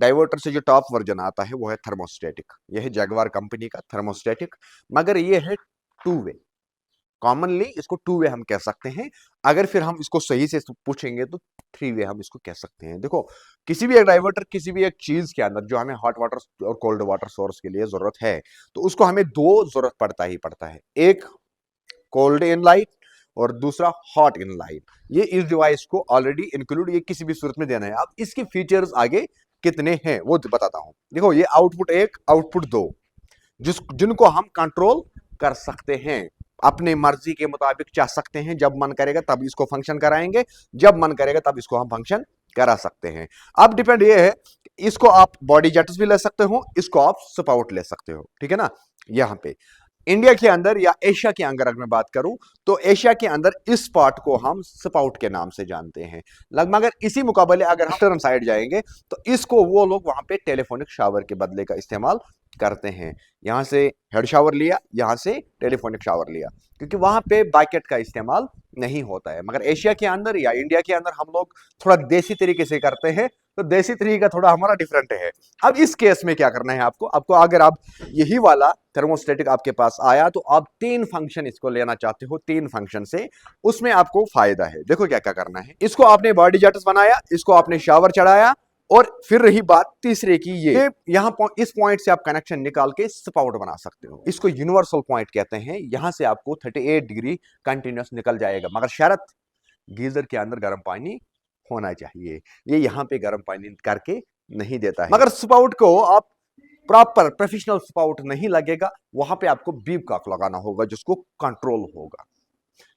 Diverter से जो top version आता है वो है थर्मोस्टेटिक, ये है जगवार कंपनी का थर्मोस्टेटिक, मगर ये है टू वे। कॉमनली इसको टू वे हम कह सकते हैं, अगर फिर हम इसको सही से पूछेंगे तो थ्री वे हम इसको कह सकते हैं। देखो, किसी भी एक डाइवर्टर, किसी भी एक चीज के अंदर जो हमें हॉट वाटर और कोल्ड वाटर सोर्स के लिए जरूरत है, तो उसको हमें दो जरूरत पड़ता ही पड़ता है, एक कोल्ड इनलाइट और दूसरा हॉट इनलाइट। ये इस डिवाइस को ऑलरेडी इंक्लूड ये किसी भी सूरत में देना है। अब इसके फीचर्स आगे कितने हैं वो बताता हूं। देखो, ये आउटपुट एक, आउटपुट दो, जिनको हम कंट्रोल कर सकते हैं, अपने मर्जी के मुताबिक चाह सकते हैं। जब मन करेगा तब इसको फंक्शन कराएंगे, जब मन करेगा तब इसको हम फंक्शन करा सकते हैं। अब डिपेंड ये है, इसको आप बॉडी जेट्स भी ले सकते हो, इसको आप स्पाउट ले सकते हो, ठीक है ना। यहां पे इंडिया के अंदर या एशिया के अंदर अगर मैं बात करूं, तो एशिया के अंदर इस पार्ट को हम स्पाउट के नाम से जानते हैं लगभग। मगर इसी मुकाबले अगर हम वेस्टर्न साइड जाएंगे तो इसको वो लोग वहां पे टेलीफोनिक शावर के बदले का इस्तेमाल करते हैं। यहां से हेड शावर लिया, यहां से टेलीफोनिक शावर लिया, क्योंकि वहां पे बकेट का इस्तेमाल नहीं होता है। मगर एशिया के अंदर या इंडिया के अंदर हम लोग थोड़ा देसी तरीके से करते हैं, तो देसी तरीका थोड़ा हमारा डिफरेंट है। अब इस केस में क्या करना है आपको अगर आप यही वाला थर्मोस्टेटिक आपके पास आया, तो आप तीन फंक्शन इसको लेना चाहते हो, तीन फंक्शन से उसमें आपको फायदा है। देखो क्या क्या करना है। इसको आपने बॉडी जेट्स बनाया, इसको आपने शावर चढ़ाया, और फिर रही बात तीसरे की, ये यहां इस पॉइंट से आप कनेक्शन निकाल के स्पाउट बना सकते हो। इसको यूनिवर्सल पॉइंट कहते हैं। यहां से आपको 38 डिग्री कंटिन्यूस निकल जाएगा, मगर शर्त गीजर के अंदर गर्म पानी होना चाहिए। ये यहां पे गर्म पानी करके नहीं देता है। मगर स्पाउट को आप प्रॉपर प्रोफेशनल स्पाउट नहीं लगेगा, वहां पे आपको बीप कॉक लगाना होगा जिसको कंट्रोल होगा,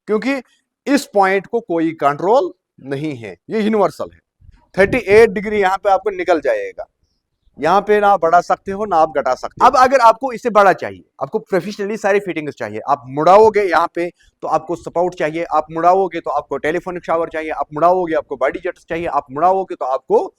क्योंकि इस पॉइंट को कोई कंट्रोल नहीं है, ये यूनिवर्सल है। 38 डिग्री यहां पे आपको निकल जाएगा। यहां पे ना बढ़ा सकते हो ना आप घटा सकते हो। अब अगर आपको इससे बड़ा चाहिए, आपको प्रोफेशनली सारी फिटिंग्स चाहिए, आप मुड़ाओगे यहां पे तो आपको सपोर्ट चाहिए, आप मुड़ाओगे तो आपको टेलीफोनिक शावर चाहिए, आप मुड़ाओगे आपको बॉडी जेट्स चाहिए, आप मुड़ाओगे तो आपको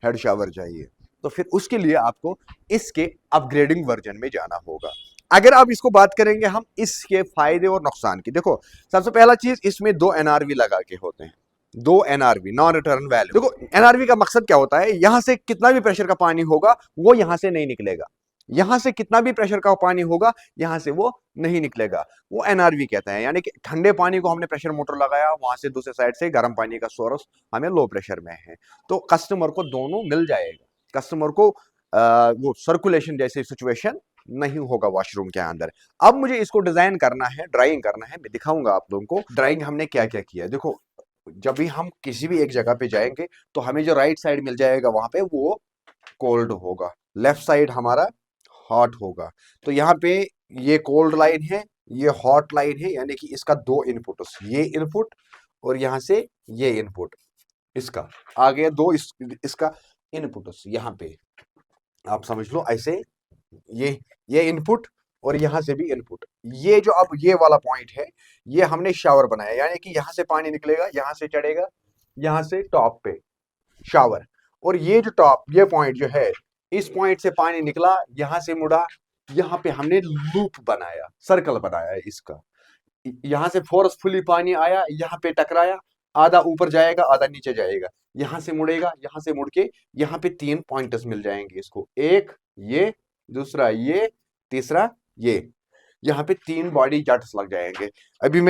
हेड शावर चाहिए। तो फिर उसके लिए आपको इसके अपग्रेडिंग वर्जन में जाना होगा। अगर आप इसको बात करेंगे हम इसके फायदे और नुकसान की, देखो सबसे पहला चीज, इसमें दो एनआरवी लगा के होते हैं, दो एनआरवी, नॉन रिटर्न वैल्यू। देखो एनआरवी का मकसद क्या होता है, यहां से कितना भी प्रेशर का पानी होगा वो यहां से नहीं निकलेगा, यहां से कितना भी प्रेशर का पानी होगा यहां से वो नहीं निकलेगा, वो एनआरवी कहता है। यानी कि ठंडे पानी को हमने प्रेशर मोटर लगाया, वहां से दूसरे साइड से गर्म पानी का सोर्स हमें लो प्रेशर में है, तो कस्टमर को दोनों मिल जाएगा। कस्टमर को वो सर्कुलेशन जैसी सिचुएशन नहीं होगा वॉशरूम के अंदर। अब मुझे इसको डिजाइन करना है, ड्राइंग करना है, मैं दिखाऊंगा आप लोगों को ड्राइंग हमने क्या क्या किया। देखो, जब भी हम किसी भी एक जगह पे जाएंगे तो हमें जो राइट साइड मिल जाएगा वहां पे वो कोल्ड होगा, लेफ्ट साइड हमारा हॉट होगा। तो यहाँ पे ये कोल्ड लाइन है, ये हॉट लाइन है, यानी कि इसका दो इनपुट, ये इनपुट और यहां से ये इनपुट, इसका आ गया दो, इसका इनपुट यहाँ पे आप समझ लो ऐसे, ये इनपुट और यहां से भी इनपुट। ये जो अब ये वाला पॉइंट है, ये हमने शावर बनाया, यानी कि यहां से पानी निकलेगा, यहां से चढ़ेगा, यहां से टॉप पे शावर, और ये जो टॉप ये पॉइंट जो है, इस पॉइंट से पानी निकला, यहां से मुड़ा, यहां पे हमने लूप बनाया, सर्कल बनाया इसका। यहां से फोर्सफुली पानी आया, यहां पे टकराया, आधा ऊपर जाएगा आधा नीचे जाएगा, यहां से मुड़ेगा, यहां से मुड़ के यहां पे तीन पॉइंटर्स मिल जाएंगे इसको, एक ये, दूसरा ये, तीसरा ये, यहाँ पे तीन बॉडी जेट्स लग जाएंगे। अभी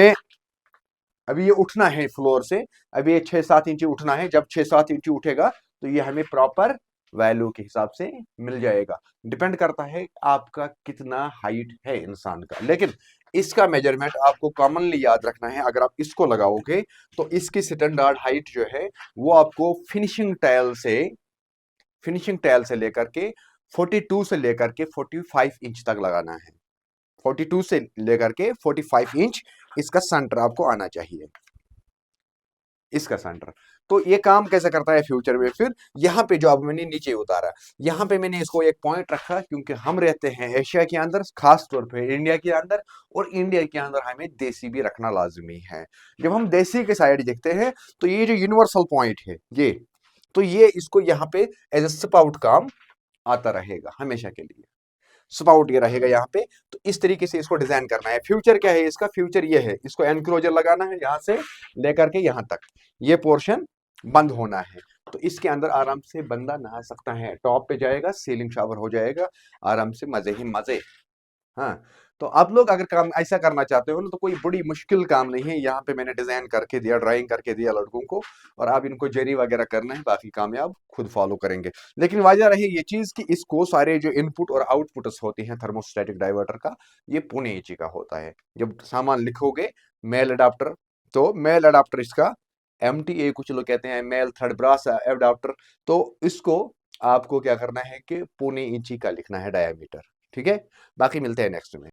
ये उठना है फ्लोर से, अभी ये 6-7 इंच उठना है। जब 6-7 इंच उठेगा तो ये हमें प्रॉपर वैल्यू के हिसाब से मिल जाएगा। डिपेंड करता है आपका कितना हाइट है इंसान का, लेकिन इसका मेजरमेंट आपको कॉमनली याद रखना है। अगर आप इसको लगाओगे तो इसकी स्टैंडर्ड हाइट जो है वो आपको फिनिशिंग टाइल से लेकर के 42 से लेकर के 45 इंच तक लगाना है। 42 से लेकर के 45 इंच इसका सेंटर आपको आना चाहिए, इसका सेंटर। तो ये काम कैसे करता है फ्यूचर में, फिर यहाँ पे जो अब मैंने नीचे उतारा, यहाँ पे मैंने इसको एक पॉइंट रखा, क्योंकि हम रहते हैं एशिया के अंदर, खास तौर पे इंडिया के अंदर, और इंडिया के अंदर हमें देसी भी रखना लाजमी है। जब हम देसी के साइड देखते हैं तो ये जो यूनिवर्सल पॉइंट है ये, तो ये इसको यहाँ पे एज ए स्पाउट काम आता रहेगा हमेशा के लिए, स्पाउट ये रहेगा यहाँ पे। तो इस तरीके से इसको डिजाइन करना है। फ्यूचर क्या है इसका, फ्यूचर ये है, इसको एनक्लोजर लगाना है, यहाँ से लेकर के यहाँ तक ये पोर्शन बंद होना है। तो इसके अंदर आराम से बंदा नहा सकता है, टॉप पे जाएगा, सीलिंग शावर हो जाएगा, आराम से मजे ही मजे। हाँ, तो आप लोग अगर काम ऐसा करना चाहते हो ना, तो कोई बड़ी मुश्किल काम नहीं है। यहाँ पे मैंने डिजाइन करके दिया, ड्राइंग करके दिया लड़कों को, और आप इनको जरी वगैरह करना है, बाकी काम आप खुद फॉलो करेंगे। लेकिन वजह रही ये चीज कि इसको सारे जो इनपुट और आउटपुट्स होती हैं थर्मोस्टेटिक डाइवर्टर का, ये पुणे इंची का होता है। जब सामान लिखोगे मेल अडाप्टर, तो मेल अडाप्टर इसका MTA, कुछ लोग कहते हैं मेल थर्ड ब्रास अडाप्टर, तो इसको आपको क्या करना है कि पुणे इंची का लिखना है डायमीटर। ठीक है, बाकी मिलते हैं नेक्स्ट में।